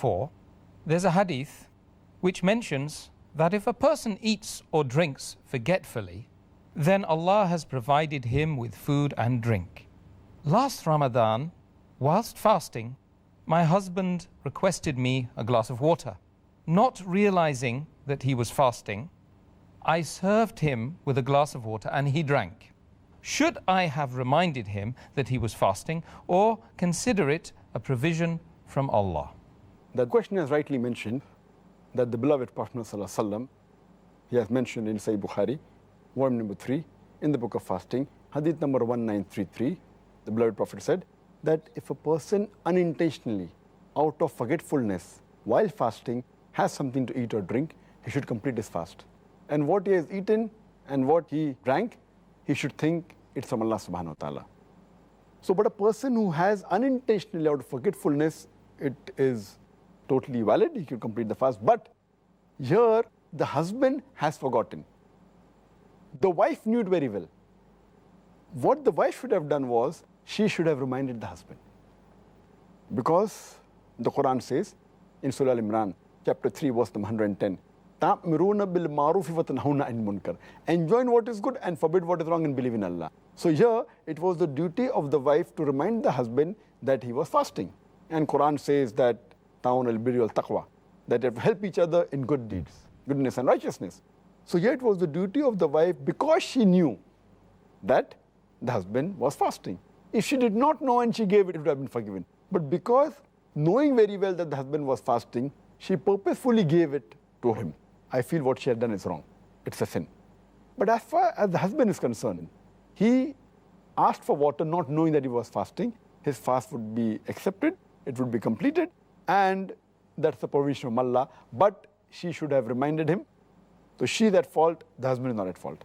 4, there's a hadith which mentions that if a person eats or drinks forgetfully, then Allah has provided him with food and drink. Last Ramadan, whilst fasting, my husband requested me a glass of water. Not realizing that he was fasting, I served him with a glass of water and he drank. Should I have reminded him that he was fasting or consider it a provision from Allah? The question has rightly mentioned that the beloved Prophet ﷺ, he has mentioned in Sahih Bukhari, volume number 3, in the book of fasting, hadith number 1933, the beloved Prophet said that if a person unintentionally, out of forgetfulness, while fasting, has something to eat or drink, he should complete his fast. And what he has eaten and what he drank, he should think it's from Allah subhanahu wa ta'ala. So, but a person who has unintentionally, out of forgetfulness, it is totally valid, he can complete the fast. But here, the husband has forgotten. The wife knew it very well. What the wife should have done was, she should have reminded the husband. Because the Quran says in Surah Al-Imran, chapter 3, verse number 110, تَأْمِرُونَ بِالْمَعْرُوفِ وَتَنْهَوْنَ عَنِ الْمُنْكَرِ. Enjoin what is good and forbid what is wrong and believe in Allah. So here, it was the duty of the wife to remind the husband that he was fasting. And Quran says that ta'awun al-birri wal-taqwa, that they help each other in good deeds, goodness and righteousness. So here it was the duty of the wife, because she knew that the husband was fasting. If she did not know and she gave it, it would have been forgiven. But because knowing very well that the husband was fasting, she purposefully gave it to him. I feel what she had done is wrong. It's a sin. But as far as the husband is concerned, he asked for water not knowing that he was fasting. His fast would be accepted, it would be completed, and that's the provision of Allah. But she should have reminded him. So she is at fault, the husband is not at fault.